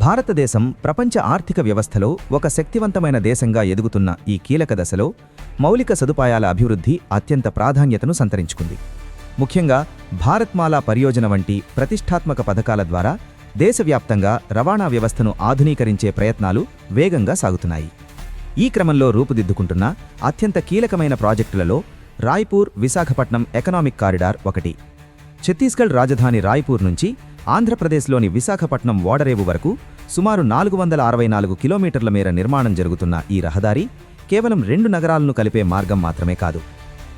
భారతదేశం ప్రపంచ ఆర్థిక వ్యవస్థలో ఒక శక్తివంతమైన దేశంగా ఎదుగుతున్న ఈ కీలక దశలో మౌలిక సదుపాయాల అభివృద్ధి అత్యంత ప్రాధాన్యతను సంతరించుకుంది. ముఖ్యంగా భారత్మాలా పరియోజన వంటి ప్రతిష్టాత్మక పథకాల ద్వారా దేశవ్యాప్తంగా రవాణా వ్యవస్థను ఆధునీకరించే ప్రయత్నాలు వేగంగా సాగుతున్నాయి. ఈ క్రమంలో రూపుదిద్దుకుంటున్న అత్యంత కీలకమైన ప్రాజెక్టులలో రాయ్పూర్ విశాఖపట్నం ఎకనామిక్ కారిడార్ ఒకటి. ఛత్తీస్గఢ్ రాజధాని రాయ్పూర్ నుంచి ఆంధ్రప్రదేశ్లోని విశాఖపట్నం ఓడరేవు వరకు సుమారు 464 కిలోమీటర్ల మేర నిర్మాణం జరుగుతున్న ఈ రహదారి కేవలం 2 నగరాలను కలిపే మార్గం మాత్రమే కాదు.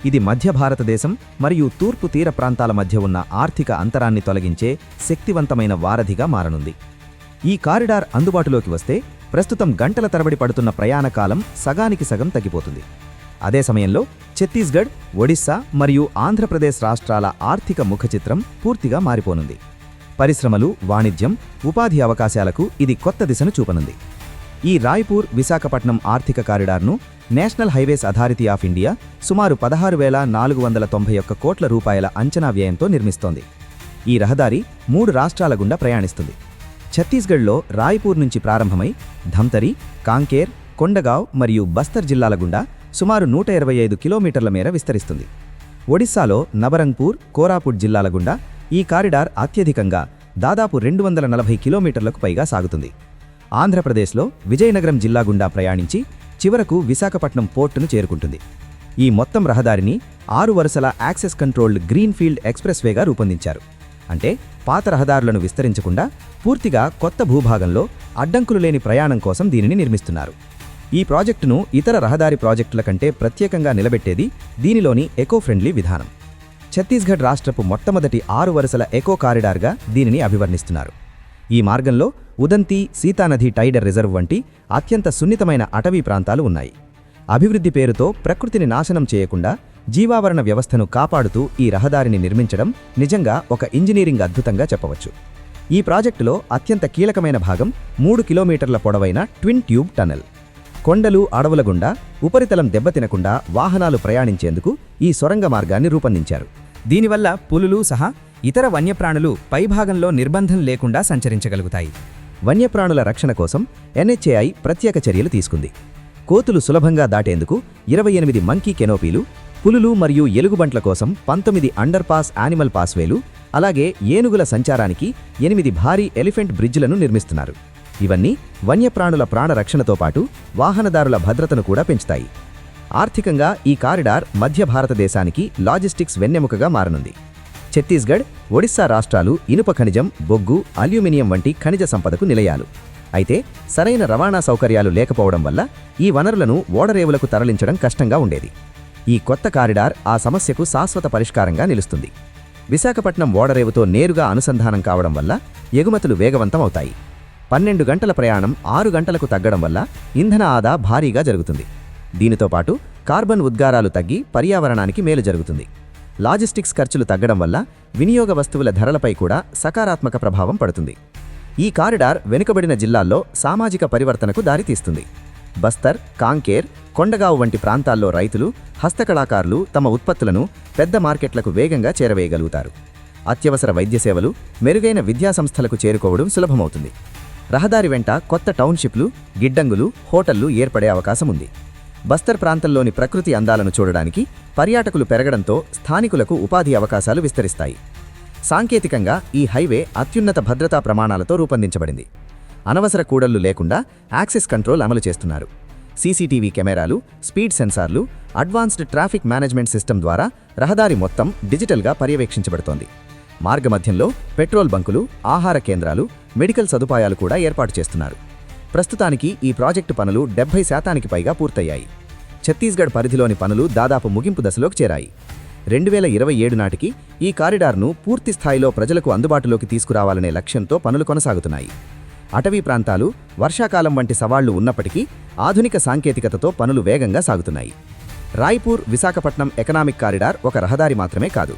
ఇది మధ్య భారతదేశం మరియు తూర్పు తీర ప్రాంతాల మధ్య ఉన్న ఆర్థిక అంతరాన్ని తొలగించే శక్తివంతమైన వారధిగా మారనుంది. ఈ కారిడార్ అందుబాటులోకి వస్తే ప్రస్తుతం గంటల తరబడి పడుతున్న ప్రయాణ కాలం సగానికి సగం తగ్గిపోతుంది. అదే సమయంలో ఛత్తీస్గఢ్, ఒడిశా మరియు ఆంధ్రప్రదేశ్ రాష్ట్రాల ఆర్థిక ముఖచిత్రం పూర్తిగా మారిపోనుంది. పరిశ్రమలు, వాణిజ్యం, ఉపాధి అవకాశాలకు ఇది కొత్త దిశను చూపనుంది. ఈ రాయ్పూర్ విశాఖపట్నం ఆర్థిక కారిడార్ను national highways authority of India సుమారు 16,491 కోట్ల రూపాయల అంచనా వ్యయంతో నిర్మిస్తోంది. ఈ రహదారి 3 రాష్ట్రాల గుండా ప్రయాణిస్తుంది. ఛత్తీస్గఢ్లో రాయ్పూర్ నుంచి ప్రారంభమై ధమ్తరి, కాంకేర్, కొండగావ్ మరియు బస్తర్ జిల్లాల గుండా సుమారు 125 కిలోమీటర్ల మేర విస్తరిస్తుంది. ఒడిశాలో నబరంగ్పూర్, కోరాపుట్ జిల్లాల గుండా ఈ కారిడార్ అత్యధికంగా దాదాపు 240 కిలోమీటర్లకు పైగా సాగుతుంది. ఆంధ్రప్రదేశ్లో విజయనగరం జిల్లా గుండా ప్రయాణించి చివరకు విశాఖపట్నం పోర్టును చేరుకుంటుంది. ఈ మొత్తం రహదారిని 6 వరుసల యాక్సెస్ కంట్రోల్డ్ గ్రీన్ఫీల్డ్ ఎక్స్ప్రెస్వేగా రూపొందించారు. అంటే పాత రహదారులను విస్తరించకుండా పూర్తిగా కొత్త భూభాగంలో అడ్డంకులు లేని ప్రయాణం కోసం దీనిని నిర్మిస్తున్నారు. ఈ ప్రాజెక్టును ఇతర రహదారి ప్రాజెక్టుల కంటే ప్రత్యేకంగా నిలబెట్టేది దీనిలోని ఎకో ఫ్రెండ్లీ విధానం. ఛత్తీస్గఢ్ రాష్ట్రపు మొట్టమొదటి 6 వరుసల ఎకో కారిడార్గా దీనిని అభివర్ణిస్తున్నారు. ఈ మార్గంలో ఉదంతి, సీతానది టైడర్ రిజర్వ్ వంటి అత్యంత సున్నితమైన అటవీ ప్రాంతాలు ఉన్నాయి. అభివృద్ధి పేరుతో ప్రకృతిని నాశనం చేయకుండా జీవావరణ వ్యవస్థను కాపాడుతూ ఈ రహదారిని నిర్మించడం నిజంగా ఒక ఇంజనీరింగ్ అద్భుతంగా చెప్పవచ్చు. ఈ ప్రాజెక్టులో అత్యంత కీలకమైన భాగం 3 కిలోమీటర్ల పొడవైన ట్విన్ ట్యూబ్ టనెల్. కొండలు, అడవుల గుండా ఉపరితలం దెబ్బతినకుండా వాహనాలు ప్రయాణించేందుకు ఈ సొరంగ మార్గాన్ని రూపొందించారు. దీనివల్ల పులులు సహా ఇతర వన్యప్రాణులు పైభాగంలో నిర్బంధం లేకుండా సంచరించగలుగుతాయి. వన్యప్రాణుల రక్షణ కోసం NHAI ప్రత్యేక చర్యలు తీసుకుంది. కోతులు సులభంగా దాటేందుకు 28 మంకీ కెనోపీలు, పులులు మరియు ఎలుగుబంట్ల కోసం 19 అండర్ పాస్ యానిమల్ పాస్వేలు, అలాగే ఏనుగుల సంచారానికి 8 భారీ ఎలిఫెంట్ బ్రిడ్జ్లను నిర్మిస్తున్నారు. ఇవన్నీ వన్యప్రాణుల ప్రాణరక్షణతో పాటు వాహనదారుల భద్రతను కూడా పెంచుతాయి. ఆర్థికంగా ఈ కారిడార్ మధ్య భారతదేశానికి లాజిస్టిక్స్ వెన్నెముకగా మారనుంది. ఛత్తీస్గఢ్, ఒడిశా రాష్ట్రాలు ఇనుప ఖనిజం, బొగ్గు, అల్యూమినియం వంటి ఖనిజ సంపదకు నిలయాలు. అయితే సరైన రవాణా సౌకర్యాలు లేకపోవడం వల్ల ఈ వనరులను ఓడరేవులకు తరలించడం కష్టంగా ఉండేది. ఈ కొత్త కారిడార్ ఆ సమస్యకు శాశ్వత పరిష్కారంగా నిలుస్తుంది. విశాఖపట్నం ఓడరేవుతో నేరుగా అనుసంధానం కావడం వల్ల ఎగుమతులు వేగవంతం అవుతాయి. 12 గంటల ప్రయాణం 6 గంటలకు తగ్గడం వల్ల ఇంధన ఆదా భారీగా జరుగుతుంది. దీనితో పాటు కార్బన్ ఉద్గారాలు తగ్గి పర్యావరణానికి మేలు జరుగుతుంది. లాజిస్టిక్స్ ఖర్చులు తగ్గడం వల్ల వినియోగ వస్తువుల ధరలపై కూడా సకారాత్మక ప్రభావం పడుతుంది. ఈ కారిడార్ వెనుకబడిన జిల్లాల్లో సామాజిక పరివర్తనకు దారితీస్తుంది. బస్తర్, కాంకేర్, కొండగావ్ వంటి ప్రాంతాల్లో రైతులు, హస్తకళాకారులు తమ ఉత్పత్తులను పెద్ద మార్కెట్లకు వేగంగా చేరవేయగలుగుతారు. అత్యవసర వైద్య సేవలు, మెరుగైన విద్యాసంస్థలకు చేరుకోవడం సులభమవుతుంది. రహదారి వెంట కొత్త టౌన్షిప్లు, గిడ్డంగులు, హోటళ్లు ఏర్పడే అవకాశం ఉంది. బస్తర్ ప్రాంతంలోని ప్రకృతి అందాలను చూడడానికి పర్యాటకులు పెరగడంతో స్థానికులకు ఉపాధి అవకాశాలు విస్తరిస్తాయి. సాంకేతికంగా ఈ హైవే అత్యున్నత భద్రతా ప్రమాణాలతో రూపొందించబడింది. అనవసర కూడళ్లు లేకుండా యాక్సెస్ కంట్రోల్ అమలు చేస్తున్నారు. CCTV కెమెరాలు, స్పీడ్ సెన్సార్లు, అడ్వాన్స్డ్ ట్రాఫిక్ మేనేజ్మెంట్ సిస్టమ్ ద్వారా రహదారి మొత్తం డిజిటల్గా పర్యవేక్షించబడుతోంది. మార్గమధ్యంలో పెట్రోల్ బంకులు, ఆహార కేంద్రాలు, మెడికల్ సదుపాయాలు కూడా ఏర్పాటు చేస్తున్నారు. ప్రస్తుతానికి ఈ ప్రాజెక్టు పనులు 70% పైగా పూర్తయ్యాయి. ఛత్తీస్గఢ్ పరిధిలోని పనులు దాదాపు ముగింపు దశలోకి చేరాయి. 2027 నాటికి ఈ కారిడార్ను పూర్తి స్థాయిలో ప్రజలకు అందుబాటులోకి తీసుకురావాలనే లక్ష్యంతో పనులు కొనసాగుతున్నాయి. అటవీ ప్రాంతాలు, వర్షాకాలం వంటి సవాళ్లు ఉన్నప్పటికీ ఆధునిక సాంకేతికతతో పనులు వేగంగా సాగుతున్నాయి. రాయ్పూర్ విశాఖపట్నం ఎకనామిక్ కారిడార్ ఒక రహదారి మాత్రమే కాదు,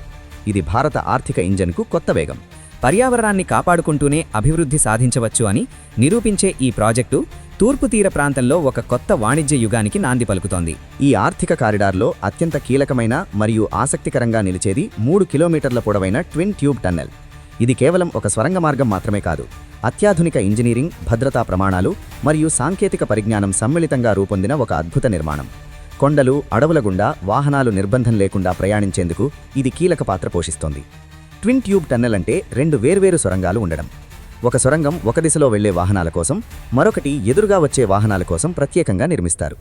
ఇది భారత ఆర్థిక ఇంజన్కు కొత్త వేగం. పర్యావరణాన్ని కాపాడుకుంటూనే అభివృద్ధి సాధించవచ్చు అని నిరూపించే ఈ ప్రాజెక్టు తూర్పు తీర ప్రాంతంలో ఒక కొత్త వాణిజ్య యుగానికి నాంది పలుకుతోంది. ఈ ఆర్థిక కారిడార్లో అత్యంత కీలకమైన మరియు ఆసక్తికరంగా నిలిచేది 3 కిలోమీటర్ల పొడవైన ట్విన్ ట్యూబ్ టన్నెల్. ఇది కేవలం ఒక స్వరంగ మార్గం మాత్రమే కాదు, అత్యాధునిక ఇంజనీరింగ్, భద్రతా ప్రమాణాలు మరియు సాంకేతిక పరిజ్ఞానం సమ్మిళితంగా రూపొందిన ఒక అద్భుత నిర్మాణం. కొండలు, అడవుల గుండా వాహనాలు నిర్బంధం లేకుండా ప్రయాణించేందుకు ఇది కీలక పాత్ర పోషిస్తోంది. ట్విన్ ట్యూబ్ టన్నెల్ అంటే 2 వేర్వేరు సొరంగాలు ఉండడం. ఒక సొరంగం ఒక దిశలో వెళ్లే వాహనాల కోసం, మరొకటి ఎదురుగా వచ్చే వాహనాల కోసం ప్రత్యేకంగా నిర్మిస్తారు.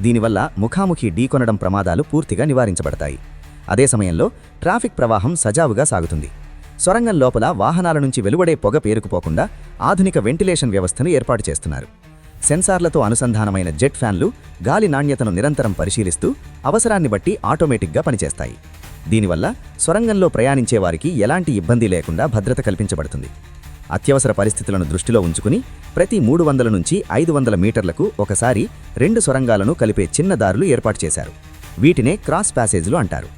దీనివల్ల ముఖాముఖి ఢీకొనడం ప్రమాదాలు పూర్తిగా నివారించబడతాయి. అదే సమయంలో ట్రాఫిక్ ప్రవాహం సజావుగా సాగుతుంది. సొరంగం లోపల వాహనాల నుంచి వెలువడే పొగ పేరుకుపోకుండా ఆధునిక వెంటిలేషన్ వ్యవస్థను ఏర్పాటు చేస్తున్నారు. సెన్సార్లతో అనుసంధానమైన జెట్ ఫ్యాన్లు గాలి నాణ్యతను నిరంతరం పరిశీలిస్తూ అవసరాన్ని బట్టి ఆటోమేటిక్గా పనిచేస్తాయి. దీనివల్ల సొరంగంలో ప్రయాణించే వారికి ఎలాంటి ఇబ్బంది లేకుండా భద్రత కల్పించబడుతుంది. అత్యవసర పరిస్థితులను దృష్టిలో ఉంచుకుని ప్రతి 300 నుంచి 500 మీటర్లకు ఒకసారి 2 సొరంగాలను కలిపే చిన్న దారులు ఏర్పాటు చేశారు. వీటినే క్రాస్ ప్యాసేజ్లు అంటారు.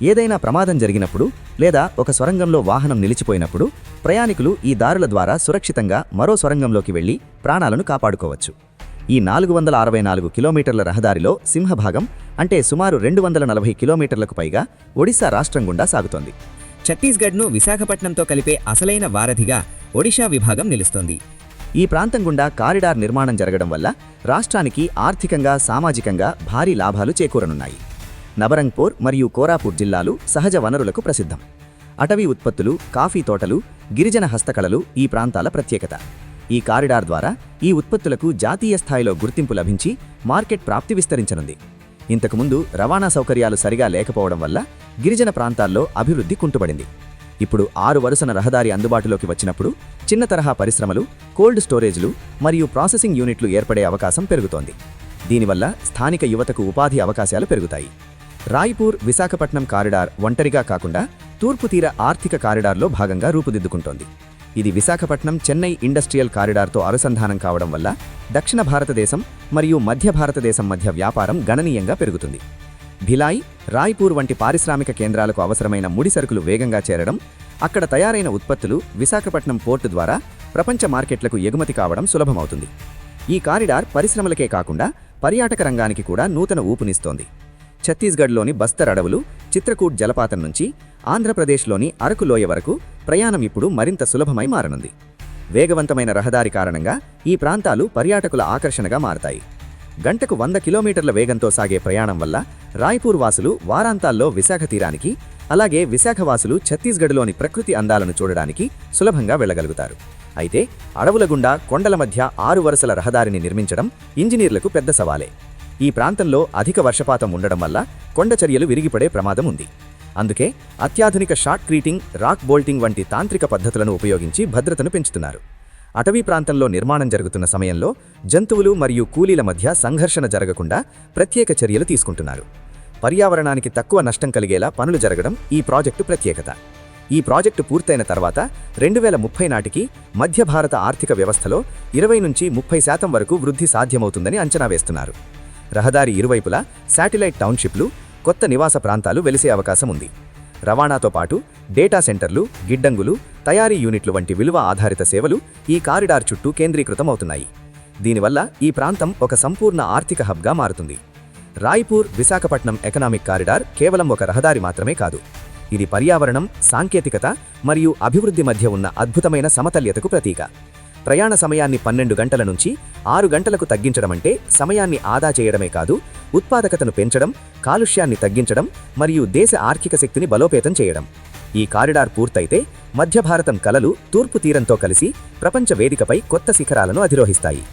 ఏదైనా ప్రమాదం జరిగినప్పుడు లేదా ఒక సొరంగంలో వాహనం నిలిచిపోయినప్పుడు ప్రయాణికులు ఈ దారుల ద్వారా సురక్షితంగా మరో సొరంగంలోకి వెళ్లి ప్రాణాలను కాపాడుకోవచ్చు. ఈ 464 కిలోమీటర్ల రహదారిలో సింహభాగం అంటే సుమారు 240 కిలోమీటర్లకు పైగా ఒడిశా రాష్ట్రం గుండా సాగుతోంది. ఛత్తీస్గఢ్ను విశాఖపట్నంతో కలిపే అసలైన వారధిగా ఒడిశా విభాగం నిలుస్తోంది. ఈ ప్రాంతం గుండా కారిడార్ నిర్మాణం జరగడం వల్ల రాష్ట్రానికి ఆర్థికంగా, సామాజికంగా భారీ లాభాలు చేకూరనున్నాయి. నబరంగ్పూర్ మరియు కోరాపుట్ జిల్లాలు సహజ వనరులకు ప్రసిద్ధం. అటవీ ఉత్పత్తులు, కాఫీ తోటలు, గిరిజన హస్తకళలు ఈ ప్రాంతాల ప్రత్యేకత. ఈ కారిడార్ ద్వారా ఈ ఉత్పత్తులకు జాతీయ స్థాయిలో గుర్తింపు లభించి మార్కెట్ ప్రాప్తి విస్తరించనుంది. ఇంతకుముందు రవాణా సౌకర్యాలు సరిగా లేకపోవడం వల్ల గిరిజన ప్రాంతాల్లో అభివృద్ధి కుంటుపడింది. ఇప్పుడు 6 వరుసన రహదారి అందుబాటులోకి వచ్చినప్పుడు చిన్న తరహా పరిశ్రమలు, కోల్డ్ స్టోరేజ్లు మరియు ప్రాసెసింగ్ యూనిట్లు ఏర్పడే అవకాశం పెరుగుతోంది. దీనివల్ల స్థానిక యువతకు ఉపాధి అవకాశాలు పెరుగుతాయి. రాయ్పూర్ విశాఖపట్నం కారిడార్ ఒంటరిగా కాకుండా తూర్పు తీర ఆర్థిక కారిడార్లో భాగంగా రూపుదిద్దుకుంటోంది. ఇది విశాఖపట్నం చెన్నై ఇండస్ట్రియల్ కారిడార్తో అనుసంధానం కావడం వల్ల దక్షిణ భారతదేశం మరియు మధ్య భారతదేశం మధ్య వ్యాపారం గణనీయంగా పెరుగుతుంది. భిలాయ్, రాయ్పూర్ వంటి పారిశ్రామిక కేంద్రాలకు అవసరమైన ముడి సరుకులు వేగంగా చేరడం, అక్కడ తయారైన ఉత్పత్తులు విశాఖపట్నం పోర్టు ద్వారా ప్రపంచ మార్కెట్లకు ఎగుమతి కావడం సులభమవుతుంది. ఈ కారిడార్ పరిశ్రమలకే కాకుండా పర్యాటక రంగానికి కూడా నూతన ఊపునిస్తోంది. ఛత్తీస్గఢ్లోని బస్తర్ అడవులు, చిత్రకూట్ జలపాతం నుంచి ఆంధ్రప్రదేశ్లోని అరకు లోయ వరకు ప్రయాణం ఇప్పుడు మరింత సులభమై మారనుంది. వేగవంతమైన రహదారి కారణంగా ఈ ప్రాంతాలు పర్యాటకుల ఆకర్షణగా మారతాయి. గంటకు 100 కిలోమీటర్ల వేగంతో సాగే ప్రయాణం వల్ల రాయ్పూర్ వాసులు వారాంతాల్లో విశాఖ తీరానికి, అలాగే విశాఖ వాసులు ఛత్తీస్గఢ్లోని ప్రకృతి అందాలను చూడడానికి సులభంగా వెళ్లగలుగుతారు. అయితే అడవుల గుండా కొండల మధ్య 6 వరుసల రహదారిని నిర్మించడం ఇంజనీర్లకు పెద్ద సవాలే. ఈ ప్రాంతంలో అధిక వర్షపాతం ఉండడం వల్ల కొండ చర్యలు విరిగిపడే ప్రమాదం ఉంది. అందుకే అత్యాధునిక షార్ట్ క్రీటింగ్, రాక్ బోల్టింగ్ వంటి తాంత్రిక పద్ధతులను ఉపయోగించి భద్రతను పెంచుతున్నారు. అటవీ ప్రాంతంలో నిర్మాణం జరుగుతున్న సమయంలో జంతువులు మరియు కూలీల మధ్య సంఘర్షణ జరగకుండా ప్రత్యేక చర్యలు తీసుకుంటున్నారు. పర్యావరణానికి తక్కువ నష్టం కలిగేలా పనులు జరగడం ఈ ప్రాజెక్టు ప్రత్యేకత. ఈ ప్రాజెక్టు పూర్తయిన తర్వాత 2030 నాటికి మధ్య భారత ఆర్థిక వ్యవస్థలో 20 నుంచి 30% వరకు వృద్ధి సాధ్యమవుతుందని అంచనా వేస్తున్నారు. రహదారి ఇరువైపులా శాటిలైట్ టౌన్షిప్లు, కొత్త నివాస ప్రాంతాలు వెలిసే అవకాశం ఉంది. రవాణాతో పాటు డేటా సెంటర్లు, గిడ్డంగులు, తయారీ యూనిట్లు వంటి విలువ ఆధారిత సేవలు ఈ కారిడార్ చుట్టూ కేంద్రీకృతమవుతున్నాయి. దీనివల్ల ఈ ప్రాంతం ఒక సంపూర్ణ ఆర్థిక హబ్గా మారుతుంది. రాయ్పూర్ విశాఖపట్నం ఎకనామిక్ కారిడార్ కేవలం ఒక రహదారి మాత్రమే కాదు. ఇది పర్యావరణం, సాంకేతికత మరియు అభివృద్ధి మధ్య ఉన్న అద్భుతమైన సమతుల్యతకు ప్రతీక. ప్రయాణ సమయాన్ని 12 గంటల నుంచి 6 గంటలకు తగ్గించడమంటే సమయాన్ని ఆదా చేయడమే కాదు, ఉత్పాదకతను పెంచడం, కాలుష్యాన్ని తగ్గించడం మరియు దేశ ఆర్థిక శక్తిని బలోపేతం చేయడం. ఈ కారిడార్ పూర్తయితే మధ్య భారతం కలలు తూర్పు తీరంతో కలిసి ప్రపంచ వేదికపై కొత్త శిఖరాలను అధిరోహిస్తాయి.